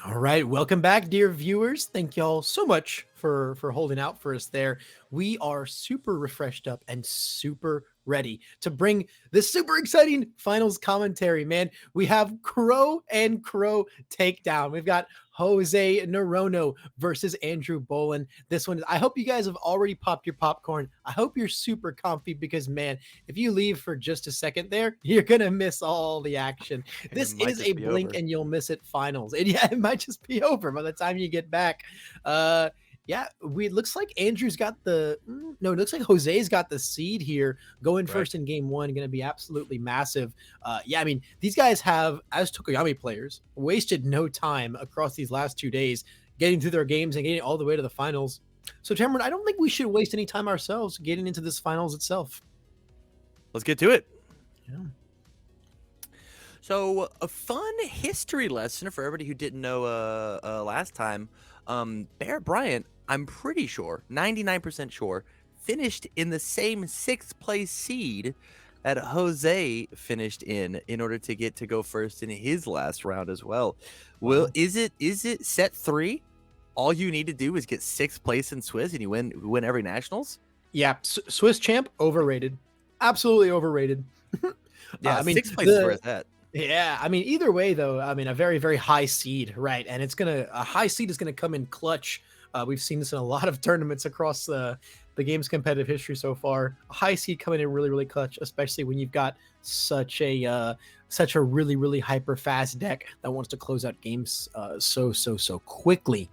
All right, welcome back, dear viewers. Thank y'all so much for holding out for us there. We are super refreshed up and super ready to bring this super exciting finals commentary, man. We have Crow and Crow takedown. We've got Jose Norono versus Andrew Bolin. This one, I hope you guys have already popped your popcorn. I hope you're super comfy because, man, if you leave for just a second there, you're going to miss all the action. This It might is a just be blink over. and you'll miss it finals. And yeah, it might just be over by the time you get back. Yeah, it looks like Andrew's got no, it looks like Jose's got the seed here going Right. first in game one, going to be absolutely massive. Yeah, I mean, these guys have, as Tokoyami players, wasted no time across these last 2 days getting through their games and getting all the way to the finals. So, Cameron, I don't think we should waste any time ourselves getting into this finals itself. Let's get to it. Yeah. So, a fun history lesson for everybody who didn't know last time. Bear Bryant, I'm pretty sure, 99% sure, finished in the same sixth place seed that Jose finished in order to get to go first in his last round as well. Will Wow. is it set 3? All you need to do is get sixth place in Swiss and you win every nationals? Yeah, Swiss champ, overrated. Absolutely overrated. Yeah, I mean, sixth place is where it's at. yeah, I mean, either way, though, I mean, a very, very high seed, right? And a high seed is gonna come in clutch. We've seen this in a lot of tournaments across the game's competitive history so far. A high seed coming in really, really clutch, especially when you've got such a really, really hyper fast deck that wants to close out games so quickly.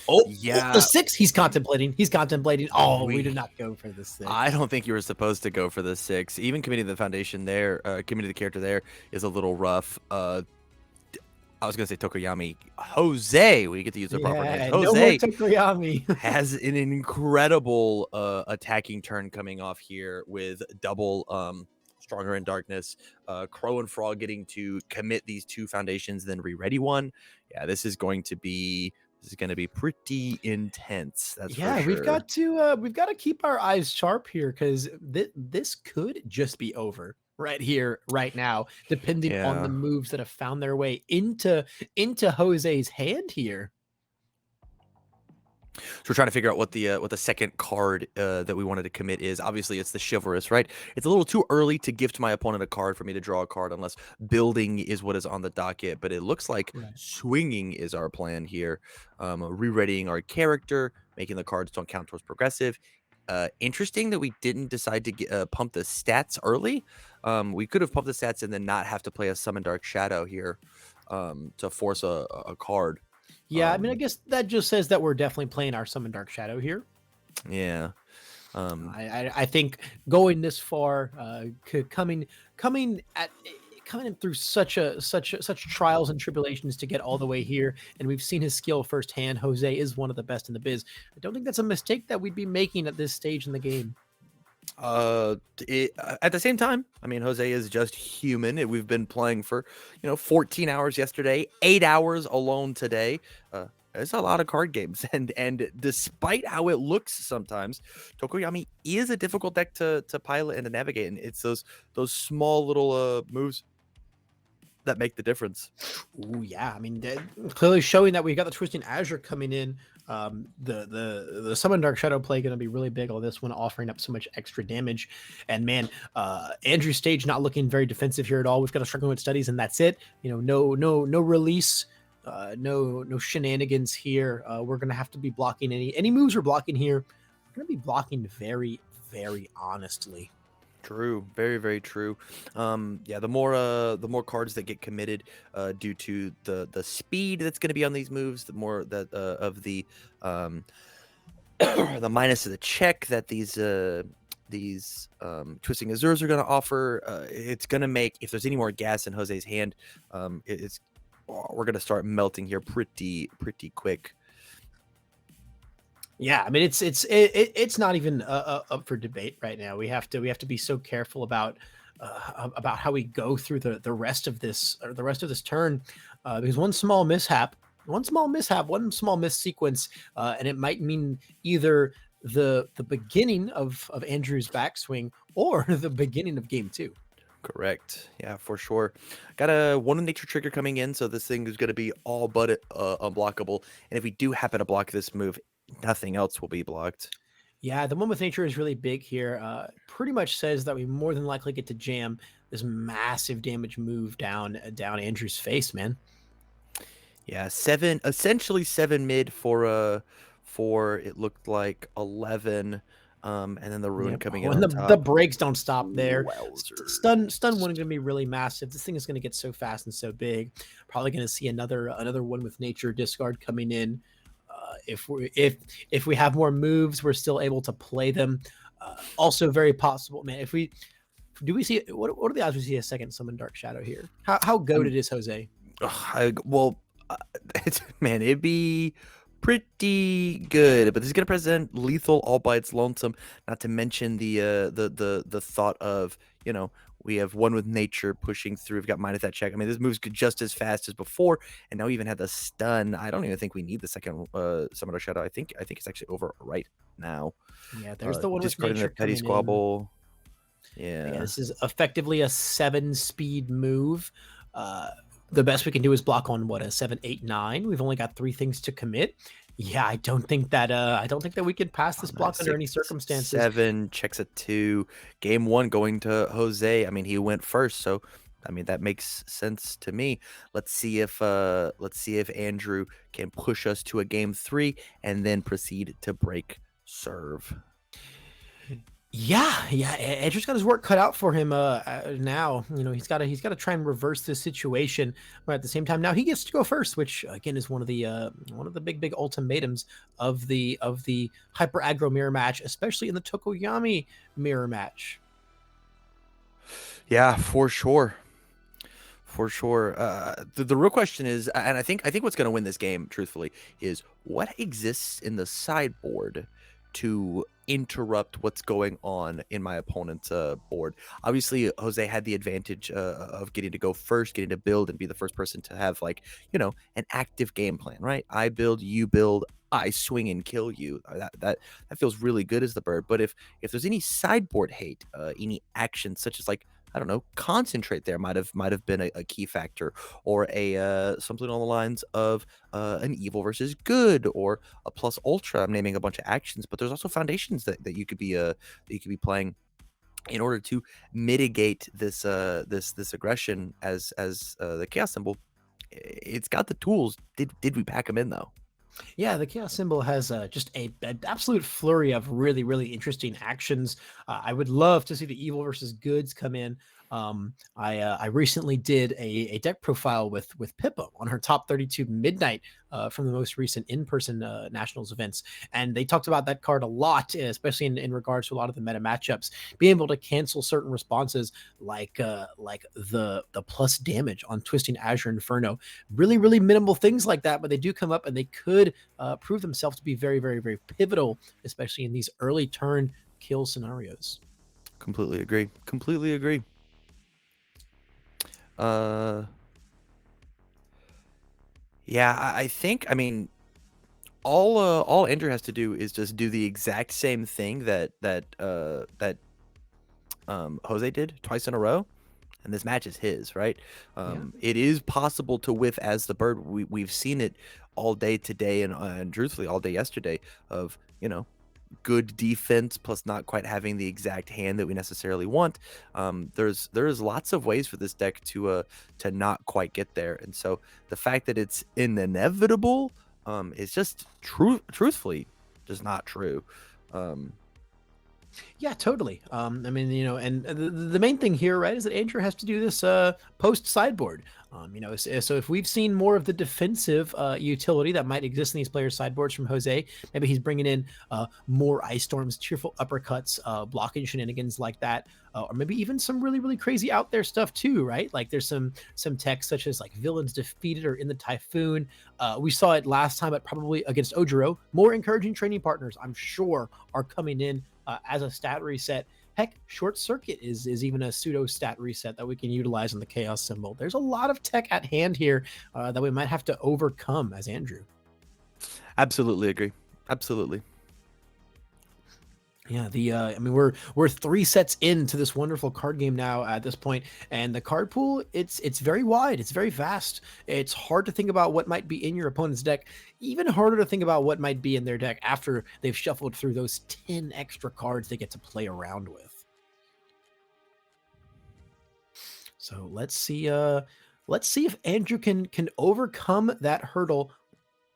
Oh, Yeah. the 6 he's contemplating. He's contemplating. Oh, we did not go for the 6. I don't think you were supposed to go for the 6. Even committing the foundation there, committing the character there is a little rough. I was gonna say Tokoyami. Jose, we get to use the proper names. Yeah, no more Jose Tokoyami. has an incredible attacking turn coming off here with double Stronger in Darkness, Crow and Frog getting to commit these 2 foundations, then re-ready one. Yeah, this is going to be pretty intense. That's Yeah, for sure. we've got to keep our eyes sharp here because this could just be over right here, right now, depending on the Yeah. moves that have found their way into Jose's hand here. So we're trying to figure out what the second card that we wanted to commit is. Obviously, it's the Chivalrous, right? It's a little too early to gift my opponent a card for me to draw a card unless building is what is on the docket. But it looks like Right. swinging is our plan here. Re-readying our character, making the cards don't count towards progressive. Interesting that we didn't decide to pump the stats early. We could have pumped the stats and then not have to play a Summon Dark Shadow here to force a card. Yeah, I mean, I guess that just says that we're definitely playing our Summon Dark Shadow here. Yeah. I think going this far, coming in through such trials and tribulations to get all the way here, and we've seen his skill firsthand. Jose is one of the best in the biz. I don't think that's a mistake that we'd be making at this stage in the game. At the same time, I mean, Jose is just human. We've been playing for 14 hours yesterday, 8 hours alone today. There's a lot of card games, and despite how it looks sometimes, Tokoyami is a difficult deck to pilot and to navigate, and it's those small little moves that make the difference. Oh yeah, I mean, clearly showing that we got the Twisting Azure coming in. The Summon Dark Shadow play going to be really big on this one, offering up so much extra damage. And man, Andrew Stage not looking very defensive here at all. We've got a struggling with studies, and that's it. No release. No shenanigans here. We're gonna have to be blocking any moves we're blocking here. We're gonna be blocking very, very honestly. True, very, very true. Yeah, the more cards that get committed due to the speed that's going to be on these moves, the more that of the the minus of the check that these Twisting Azures are going to offer. It's going to make, if there's any more gas in Jose's hand, we're going to start melting here pretty quick. Yeah, I mean it's not even up for debate right now. We have to be so careful about how we go through the rest of this turn, because one small mishap, one small miss sequence, and it might mean either the beginning of Andrew's backswing or the beginning of game 2. Correct. Yeah, for sure. Got a one of nature trigger coming in, so this thing is going to be all but unblockable. And if we do happen to block this move, nothing else will be blocked. Yeah, the one with nature is really big here. Pretty much says that we more than likely get to jam this massive damage move down Andrew's face, man. Yeah, seven, essentially seven mid for it looked like 11, and then the ruin Yep. coming in When on the top. breaks don't stop there, stun one Wowzers. going to be really massive. This thing is going to get so fast and so big. Probably going to see another one with nature discard coming in. If we have more moves, we're still able to play them. Also, very possible, man. If we do we see what are the odds we see a second summon Dark Shadow here? How goaded is Jose? Well, it's, man, it'd be pretty good, but this is gonna present lethal all by its lonesome. Not to mention the thought of, we have one with nature pushing through. We've got mine at that check. I mean, this moves just as fast as before, and now we even had the stun. I don't even think we need the second Summoner Shadow. I think it's actually over right now. Yeah, there's the one with Discarding the nature petty coming in. squabble. Yeah, Yeah. this is effectively a 7-speed move. The best we can do is block on what, a 7, 8, 9. We've only got 3 things to commit. Yeah, I don't think that we can pass this block under any circumstances. 7 checks a 2. Game 1 going to Jose. I mean, he went first, so I mean that makes sense to me. Let's see if Andrew can push us to a game 3 and then proceed to break serve. Yeah, Andrew's got his work cut out for him. Now he's got to try and reverse this situation, but at the same time, now he gets to go first, which again is one of the big ultimatums of the hyper aggro mirror match, especially in the Tokoyami mirror match. Yeah, for sure. For sure. The real question is, and I think what's going to win this game, truthfully, is what exists in the sideboard to interrupt what's going on in my opponent's board. Obviously, Jose had the advantage of getting to go first, getting to build, and be the first person to have an active game plan, right? I build, you build, I swing and kill you. That feels really good as the bird. But if there's any sideboard hate, any action such as I don't know, concentrate there might have been a key factor, or a something along the lines of an evil versus good, or a plus ultra. I'm naming a bunch of actions, but there's also foundations that you could be playing in order to mitigate this aggression as the chaos symbol. It's got the tools. Did we pack them in though? Yeah, the chaos symbol has just an absolute flurry of really interesting actions. I would love to see the evil versus goods come in. I recently did a deck profile with Pippa on her top 32 midnight from the most recent in-person nationals events, and they talked about that card a lot, especially in regards to a lot of the meta matchups, being able to cancel certain responses like the plus damage on Twisting Azure Inferno. Really minimal things like that, but they do come up and they could prove themselves to be very pivotal, especially in these early turn kill scenarios. Completely agree. Yeah, I think, I mean, all Andrew has to do is just do the exact same thing that Jose did twice in a row, and this match is his, right? It is possible to whiff as the bird. We've seen it all day today, and truthfully all day yesterday, of good defense plus not quite having the exact hand that we necessarily want. There's lots of ways for this deck to not quite get there, and so the fact that it's inevitable is just truthfully just not true. Yeah, totally. I mean, and the main thing here, right, is that Andrew has to do this post sideboard. So if we've seen more of the defensive utility that might exist in these players' sideboards from Jose, maybe he's bringing in more Ice Storms, Cheerful Uppercuts, blocking shenanigans like that, or maybe even some really crazy out there stuff too, right? Like there's some tech such as like Villains Defeated or In the Typhoon. We saw it last time, but probably against Ojiro. More encouraging training partners, I'm sure, are coming in as a stat reset. Heck, Short Circuit is even a pseudo stat reset that we can utilize in the chaos symbol. There's a lot of tech at hand here that we might have to overcome as Andrew. Absolutely agree. Absolutely. Yeah, I mean, we're 3 sets into this wonderful card game now at this point, and the card pool, it's very wide, it's very vast. It's hard to think about what might be in your opponent's deck, even harder to think about what might be in their deck after they've shuffled through those 10 extra cards they get to play around with. So let's see if Andrew can overcome that hurdle,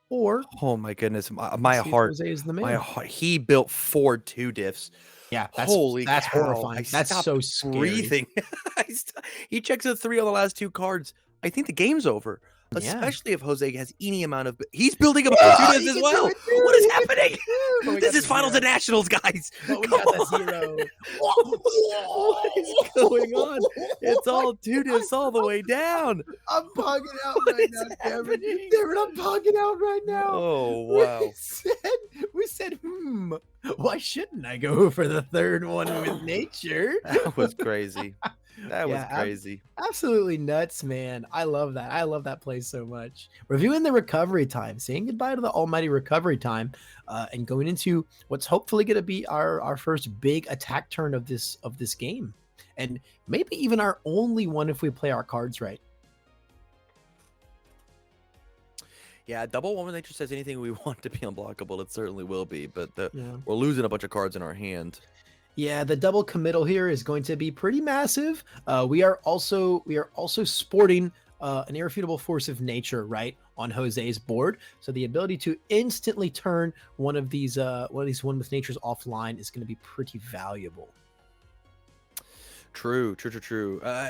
or Oh my goodness, my let's see if heart, Jose is the my man. heart. He built 4 diffs. Yeah, Holy that's cow! I horrifying. That's so stopped scary. breathing. He checks a 3 on the last 2 cards. I think the game's over, Yeah. especially if Jose has any amount of. He's building up 2 Ah, diffs he as can do well. it too. What is He can do happening? it too. But we This got the is finals and 0. nationals, guys. But we Come got the on. 0. What is going on? It's all 2 diffs all the way down. I'm pogging out What right is now, Cameron. happening? Cameron, I'm pogging out right now. Oh We wow. said, why shouldn't I go for the third one with nature? That was crazy. That was Yeah, crazy. absolutely nuts, man. I love that. I love that play so much. Reviewing the recovery time, saying goodbye to the almighty recovery time, and going into what's hopefully going to be our first big attack turn of this game, and maybe even our only one if we play our cards right. Yeah, double one when nature says anything we want to be unblockable, it certainly will be. But Yeah. we're losing a bunch of cards in our hand. Yeah, the double committal here is going to be pretty massive. We are also sporting an irrefutable force of nature right on Jose's board, so the ability to instantly turn one of these one with natures offline is going to be pretty valuable. True.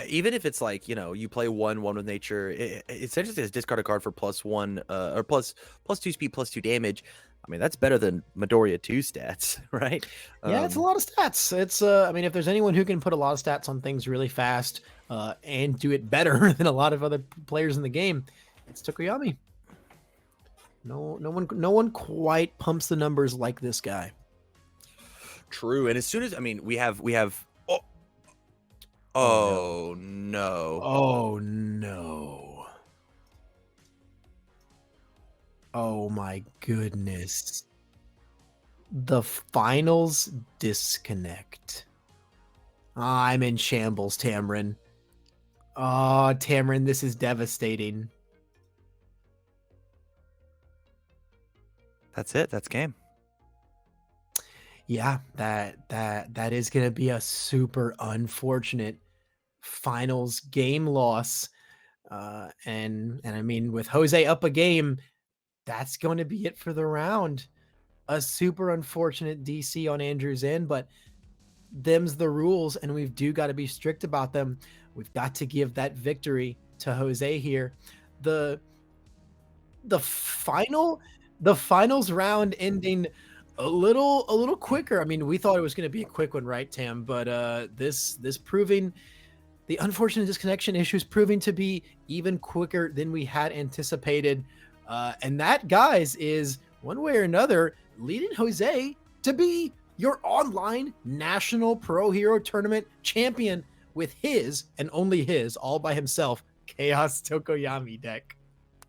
Even if it's like, you play one with nature, it essentially says discard a card for +1 or plus 2 speed, +2 damage. I mean, that's better than Midoriya 2 stats, right? Yeah, it's a lot of stats. It's I mean, if there's anyone who can put a lot of stats on things really fast and do it better than a lot of other players in the game, it's Tokoyami. No one quite pumps the numbers like this guy. True. And as soon as we have oh, Oh no. oh no. Oh no. Oh my goodness. The finals disconnect. I'm in shambles, Tamron. Oh, Tamron, this is devastating. That's it. That's game. Yeah, that is going to be a super unfortunate finals game loss. And I mean, with Jose up a game, that's going to be it for the round. A super unfortunate DC on Andrew's end, but them's the rules, and we've got to be strict about them. We've got to give that victory to Jose here. The finals round ending a little quicker. I mean, we thought it was going to be a quick one, right, Tam? But this proving the unfortunate disconnection issues proving to be even quicker than we had anticipated. And that, guys, is one way or another leading Jose to be your online national pro hero tournament champion with his and only his, all by himself, Chaos Tokoyami deck.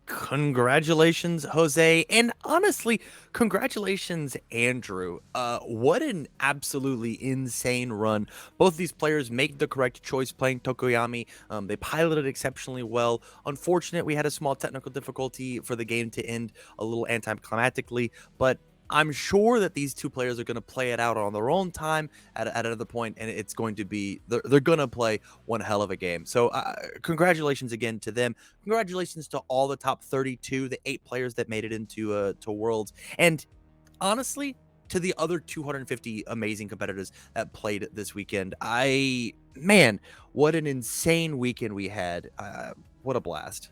Congratulations, Jose. And honestly, congratulations, Andrew. What an absolutely insane run. Both of these players make the correct choice playing Tokoyami. They piloted exceptionally well. Unfortunate, we had a small technical difficulty for the game to end a little anticlimactically, but I'm sure that these two players are going to play it out on their own time at another point, and it's going to be they're going to play one hell of a game. So congratulations again to them. Congratulations to all the top 32, the 8 players that made it into to Worlds, and honestly, to the other 250 amazing competitors that played this weekend. Man, what an insane weekend we had. What a blast.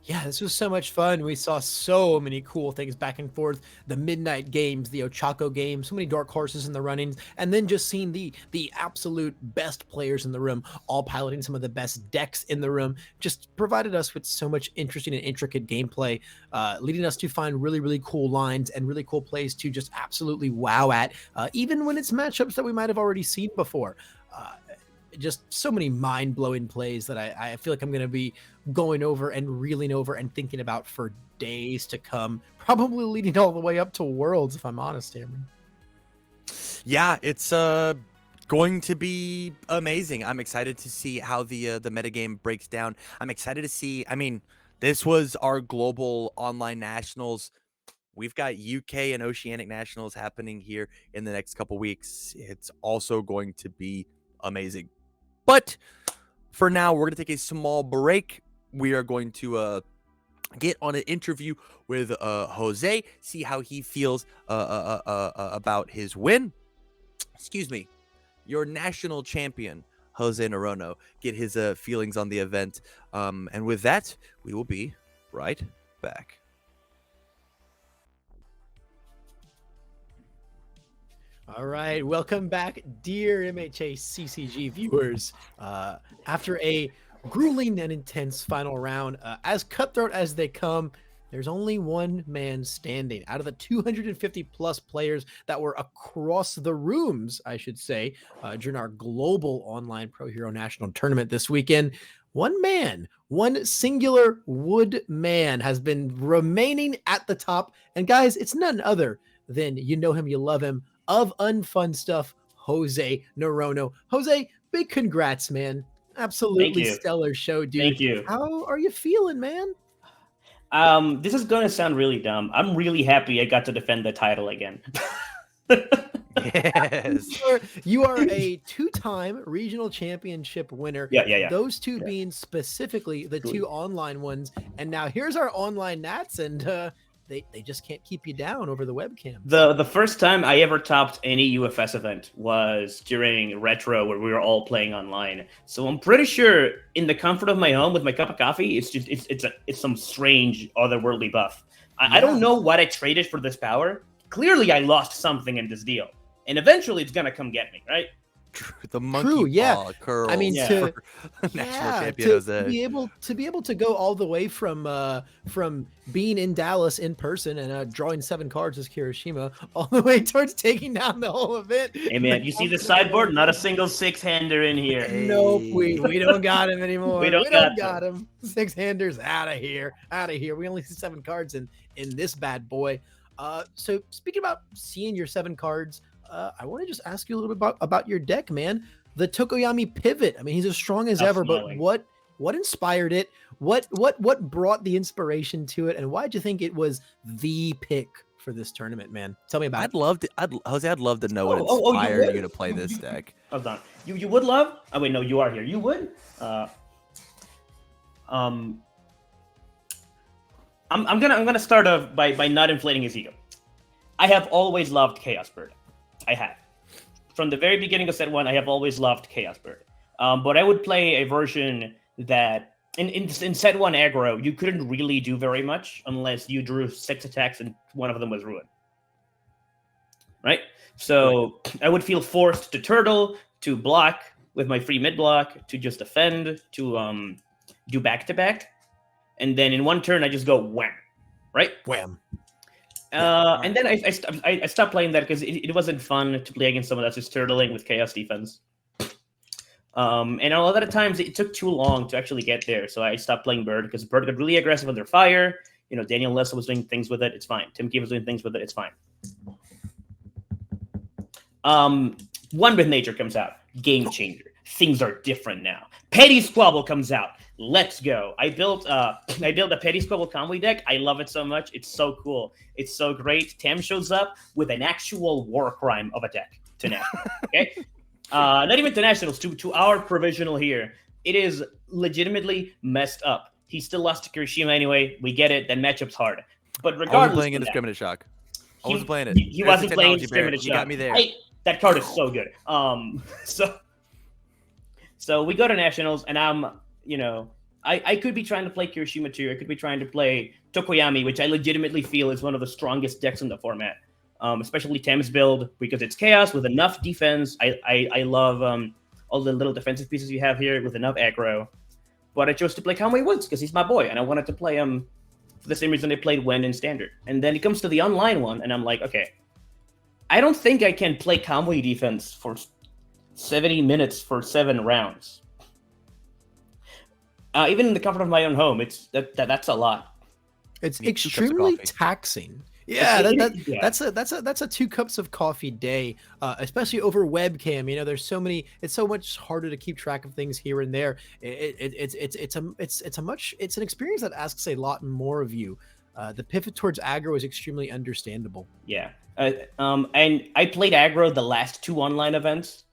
Yeah, this was so much fun. We saw so many cool things back and forth. The midnight games, the Ochako games, so many dark horses in the runnings, and then just seeing the absolute best players in the room, all piloting some of the best decks in the room, just provided us with so much interesting and intricate gameplay, leading us to find really, really cool lines and really cool plays to just absolutely wow at, even when it's matchups that we might have already seen before. Just so many mind-blowing plays that I feel like I'm going to be going over and reeling over and thinking about for days to come, probably leading all the way up to Worlds, if I'm honest, Cameron. Yeah, it's going to be amazing. I'm excited to see how the metagame breaks down. I'm excited to see. I mean, this was our global online nationals. We've got UK and Oceanic nationals happening here in the next couple weeks. It's also going to be amazing. But for now, we're going to take a small break. We are going to get on an interview with Jose, see how he feels about his win. Excuse me, your national champion, Jose Narono, get his feelings on the event. And with that, we will be right back. All right, welcome back, dear MHA CCG viewers. After a grueling and intense final round, as cutthroat as they come, there's only one man standing out of the 250 plus players that were across the rooms, I should say, during our global online Pro Hero National Tournament this weekend. One man, one singular wood man has been remaining at the top. And guys, it's none other than, you know him, you love him, of Unfun Stuff, Jose Narono. Jose, big congrats, man. Absolutely stellar show, dude. Thank you. How are you feeling, man? This is gonna sound really dumb. I'm really happy I got to defend the title again. Yes. You are a two-time regional championship winner. Yeah. Those two being specifically the two online ones. And now here's our online Nats, and they just can't keep you down over the webcam. The first time I ever topped any UFS event was during Retro, where we were all playing online. So I'm pretty sure in the comfort of my home with my cup of coffee, it's some strange otherworldly buff. I don't know what I traded for this power. Clearly, I lost something in this deal, and eventually it's gonna come get me, right? The monkey paw curl. I mean, national champion Jose. to be able to go all the way from being in Dallas in person and drawing 7 cards as Kirishima, all the way towards taking down the whole event. Hey man, you see the sideboard? Not a single 6-hander in here. Hey. Nope, we don't got him anymore. We don't got him. 6-handers out of here. We only see 7 cards in this bad boy. So speaking about seeing your 7 cards, I want to just ask you a little bit about your deck, man. The Tokoyami pivot. I mean, he's as strong as ever, but what inspired it? What brought the inspiration to it? And why did you think it was the pick for this tournament, man? Tell me about it. Jose, I'd love to know what inspired you to play this deck. Hold on. You would love? Oh wait, no, you are here. You would? I'm gonna start off by not inflating his ego. I have always loved Chaos Bird. I have. From the very beginning of set 1, I have always loved Chaos Bird. But I would play a version that in set 1 aggro, you couldn't really do very much unless you drew 6 attacks and one of them was Ruin. Right? So I would feel forced to turtle, to block with my free mid block, to just defend, to do back-to-back. And then in one turn, I just go wham. Right? Wham. And then I stopped playing that because it wasn't fun to play against someone that's just turtling with chaos defense. And a lot of times it took too long to actually get there, so I stopped playing Bird because Bird got really aggressive under fire. You know, Daniel Lessa was doing things with it. It's fine. Tim Key was doing things with it. It's fine. One with Nature comes out. Game changer. Things are different now. Petty Squabble comes out. Let's go. I built a Petty Squabble combo deck. I love it so much. It's so cool. It's so great. Tam shows up with an actual war crime of a deck to National. Okay? Not even to Nationals, to our provisional here. It is legitimately messed up. He still lost to Kirishima anyway. We get it. That matchup's hard. But regardless, I wasn't playing Indiscriminate Shock. I wasn't playing it. He wasn't playing Indiscriminate Shock. You got me there. That card is so good. So we go to Nationals, and I could be trying to play Kirishima too. I could be trying to play Tokoyami, which I legitimately feel is one of the strongest decks in the format. Especially Tam's build, because it's chaos with enough defense. I love all the little defensive pieces you have here with enough aggro. But I chose to play Conway Woods because he's my boy, and I wanted to play him for the same reason I played Wen in Standard. And then it comes to the online one, and I'm like, okay, I don't think I can play Conway defense for 70 minutes for 7 rounds. Even in the comfort of my own home, that's a lot. It's extremely taxing. Yeah, Yeah. that's a 2 cups of coffee day, especially over webcam. You know, there's so many. It's so much harder to keep track of things here and there. It's an experience that asks a lot more of you. The pivot towards aggro is extremely understandable. Yeah. And I played aggro the last 2 online events,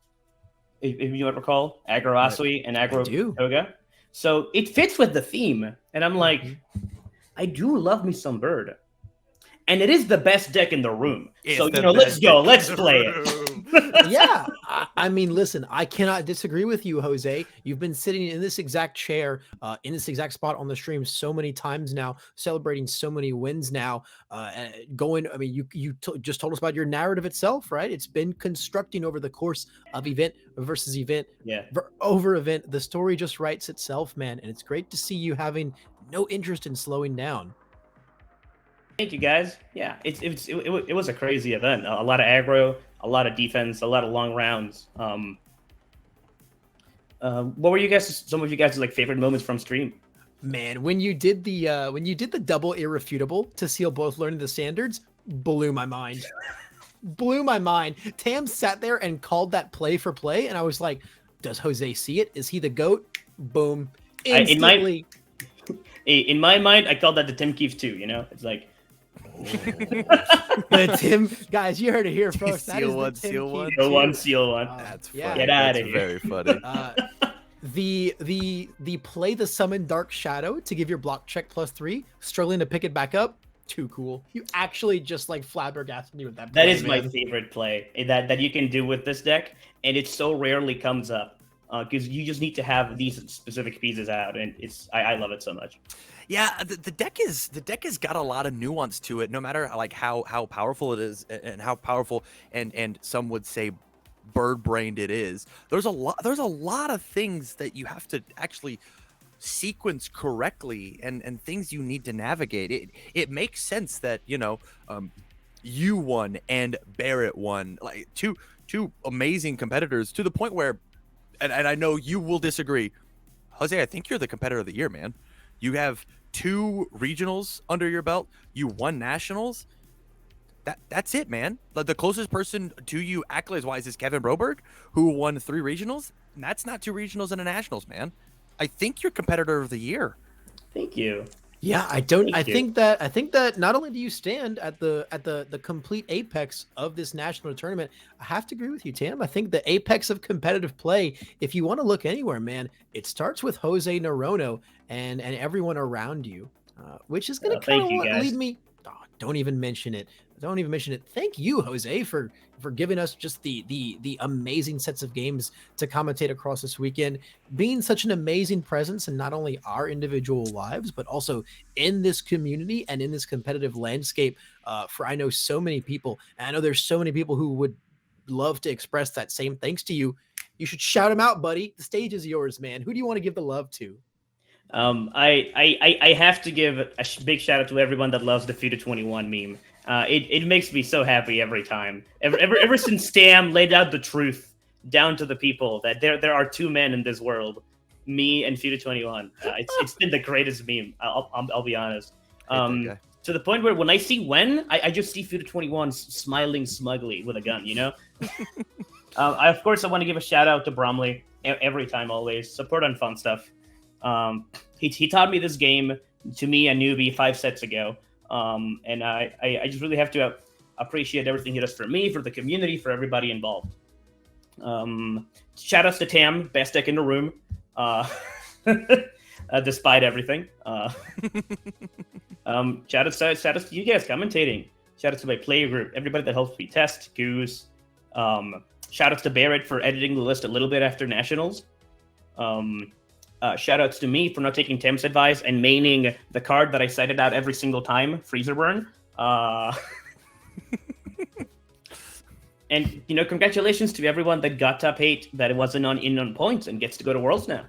if you might recall, aggro Asui and aggro do. Toga. So it fits with the theme, and I'm like, Mhm. I do love me some bird, and it is the best deck in the room. It's So the let's best go, deck let's in the play it. room. Yeah, I mean, listen, I cannot disagree with you, Jose. You've been sitting in this exact chair, in this exact spot on the stream so many times now, celebrating so many wins now. Going, I mean, just told us about your narrative itself, right? It's been constructing over the course of event versus event, Yeah. over event. The story just writes itself, man, and it's great to see you having no interest in slowing down. Thank you, guys. Yeah, it was a crazy event. A lot of aggro, a lot of defense, a lot of long rounds. What were some of you guys' like favorite moments from stream? Man, when you did the double irrefutable to seal both learning the standards, blew my mind. Blew my mind. Tam sat there and called that play for play, and I was like, does Jose see it? Is he the GOAT? Boom. Instantly. In my mind, I called that the Tim Keefe too. It's like The Tim, guys, you heard it here first. That is Seal one, the Tim seal one. Keith seal one, too. seal one. That's yeah. funny. Get outta That's here. Very funny. The play the summon Dark Shadow to give your block check +3, struggling to pick it back up. Too cool. You actually just like flabbergasted me with that. That play, is my man. favorite play that you can do with this deck, and it so rarely comes up because you just need to have these specific pieces out, and I love it so much. Yeah, the deck has got a lot of nuance to it. No matter like how powerful it is and how powerful and some would say bird-brained it is. There's a lot of things that you have to actually sequence correctly and things you need to navigate. It makes sense that you won and Barrett won, like two amazing competitors, to the point where and I know you will disagree, Jose, I think you're the competitor of the year, man. You have 2 regionals under your belt. You won nationals. That's it, man. The closest person to you accolades wise is Kevin Broberg, who won 3 regionals. And that's not 2 regionals and a nationals, man. I think you're competitor of the year. Thank you. Yeah, I think that not only do you stand at the complete apex of this national tournament, I have to agree with you, Tam. I think the apex of competitive play, if you want to look anywhere, man, it starts with Jose Norono and everyone around you, which is going to kind of lead me. Oh, don't even mention it. Don't even mention it. Thank you, Jose, for giving us just the amazing sets of games to commentate across this weekend, being such an amazing presence in not only our individual lives, but also in this community and in this competitive landscape. For I know so many people, and I know there's so many people who would love to express that same thanks to you. You should shout them out, buddy. The stage is yours, man. Who do you want to give the love to? I have to give a big shout out to everyone that loves the FUTA21 meme. It makes me so happy every time. Ever since Stam laid out the truth down to the people that there are 2 men in this world, me and FUTA21. It's been the greatest meme. I'll be honest. To the point where when I see I just see FUTA21 smiling smugly with a gun. I want to give a shout out to Bromley every time, always support on fun stuff. He taught me this game, to me a newbie, 5 sets ago, and I just really have to appreciate everything he does for me, for the community, for everybody involved. Shout outs to Tam, best deck in the room, despite everything. Shout outs to you guys commentating. Shout outs to my player group, everybody that helps me test, Goose. Shout outs to Barrett for editing the list a little bit after nationals. Shout outs to me for not taking Tim's advice and maining the card that I cited out every single time, Freezer Burn. And congratulations to everyone that got top 8 that wasn't on points and gets to go to Worlds now.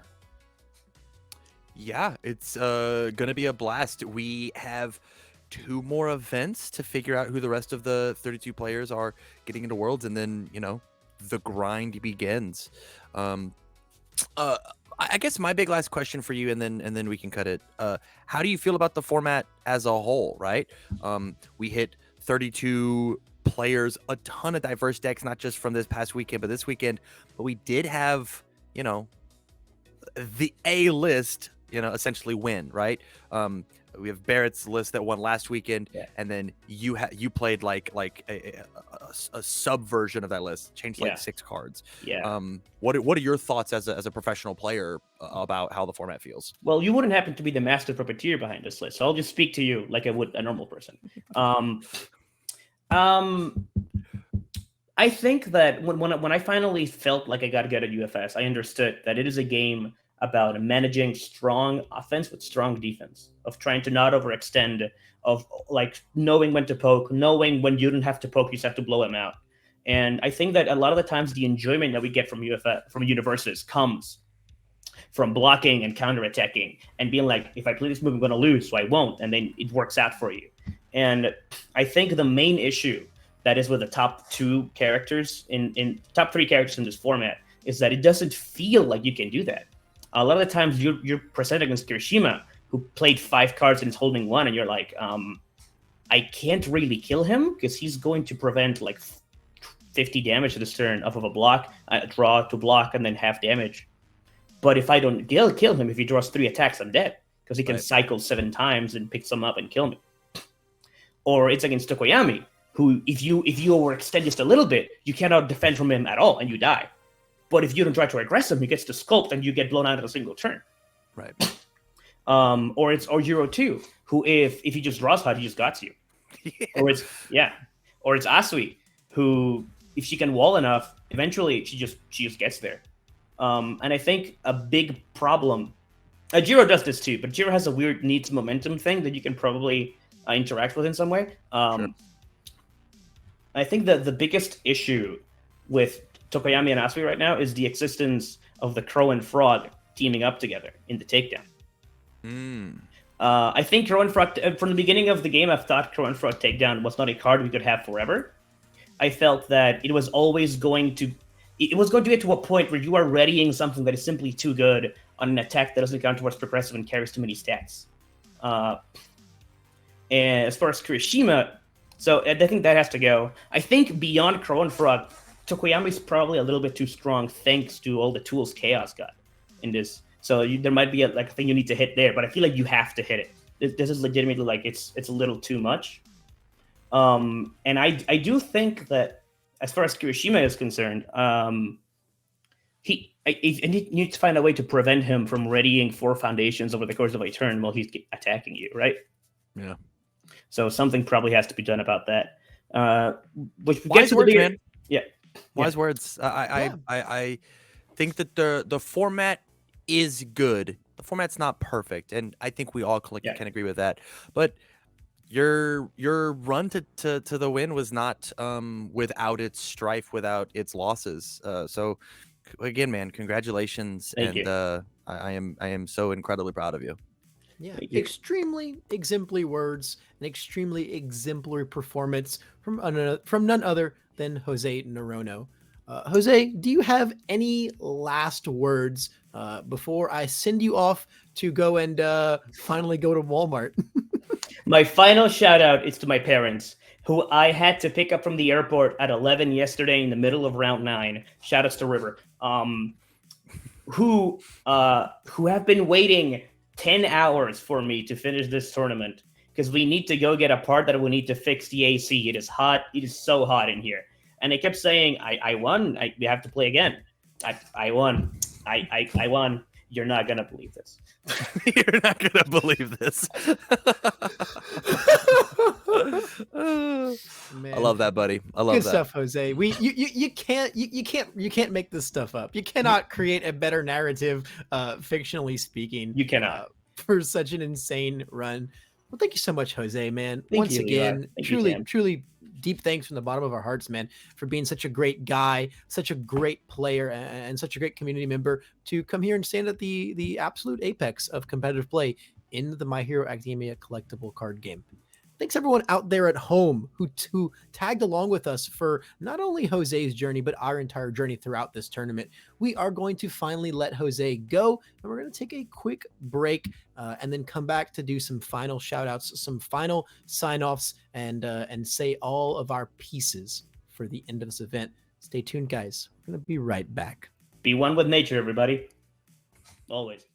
Yeah, it's gonna be a blast. We have 2 more events to figure out who the rest of the 32 players are getting into Worlds, and then the grind begins. I guess my big last question for you, and then we can cut it. How do you feel about the format as a whole? Right, we hit 32 players, a ton of diverse decks, not just from this past weekend, but this weekend. But we did have, the A list, essentially win, right? We have Barrett's list that won last weekend, and then you played like a subversion of that list, changed like 6 cards. What are your thoughts as a professional player about how the format feels? Well, you wouldn't happen to be the master puppeteer behind this list, so I'll just speak to you like I would a normal person. I think that when I finally felt like I got good at UFS, I understood that it is a game about managing strong offense with strong defense, of trying to not overextend, of like knowing when to poke, knowing when you don't have to poke, you just have to blow him out. And I think that a lot of the times the enjoyment that we get from UFS, from universes, comes from blocking and counterattacking and being like, if I play this move, I'm going to lose, so I won't. And then it works out for you. And I think the main issue that is with the top 2 characters in top 3 characters in this format is that it doesn't feel like you can do that. A lot of the times you're presented against Kirishima, who played 5 cards and is holding 1, and you're like, I can't really kill him because he's going to prevent like 50 damage to this turn off of a block, draw to block, and then half damage. But if I don't kill him, if he draws 3 attacks, I'm dead because he can cycle 7 times and pick some up and kill me. Or it's against Tokoyami, who if you overextend just a little bit, you cannot defend from him at all and you die. But if you don't try to aggress him, he gets to sculpt and you get blown out in a single turn. Right. Or it's Hero 2, who if he just draws hard, he just got you. Or it's Asui, who if she can wall enough, eventually she just gets there. And I think a big problem, Jiro does this too, but Jiro has a weird needs momentum thing that you can probably interact with in some way. Sure. I think that the biggest issue with Tokoyami and Asui right now is the existence of the Crow and Frog teaming up together in the takedown. I think Crow and Frog, from the beginning of the game, I've thought Crow and Frog takedown was not a card we could have forever. I felt that it was always going to get to a point where you are readying something that is simply too good on an attack that doesn't count towards progressive and carries too many stats. And as far as Kirishima, so I think that has to go. I think beyond Crow and Frog, Tokoyami is probably a little bit too strong thanks to all the tools Chaos got in this. So there might be a thing you need to hit there, but I feel like you have to hit it. This is legitimately like it's a little too much. And I do think that as far as Kirishima is concerned, he needs to find a way to prevent him from readying 4 foundations over the course of a turn while he's attacking you, right? Yeah. So something probably has to be done about that. Which wise words, man. Yeah. Wise words. I think that the format is good. The format's not perfect, and I think we all can agree with that. But your run to the win was not without its strife, without its losses. So again, man, congratulations. Thank you. I am so incredibly proud of you. Yeah, extremely exemplary words, an extremely exemplary performance from none other than Jose Norono. Jose, do you have any last words before I send you off to go and finally go to Walmart? My final shout out is to my parents, who I had to pick up from the airport at 11 yesterday in the middle of round 9. Shout outs to River, who have been waiting 10 hours for me to finish this tournament because we need to go get a part that we need to fix the AC. It is hot. It is so hot in here. And they kept saying, I won. We have to play again. I won. I won. You're not going to believe this. You're not going to believe this. Man. I love that, buddy. I love Good that stuff, Jose. You can't make this stuff up. You cannot create a better narrative, fictionally speaking. You cannot for such an insane run. Well, thank you so much, Jose, man. Once again, truly deep thanks from the bottom of our hearts, man, for being such a great guy, such a great player, and such a great community member to come here and stand at the absolute apex of competitive play in the My Hero Academia collectible card game. Thanks everyone out there at home who tagged along with us for not only Jose's journey, but our entire journey throughout this tournament. We are going to finally let Jose go, and we're going to take a quick break and then come back to do some final shout outs, some final sign-offs, and say all of our pieces for the end of this event. Stay tuned, guys. We're going to be right back. Be one with nature, everybody. Always.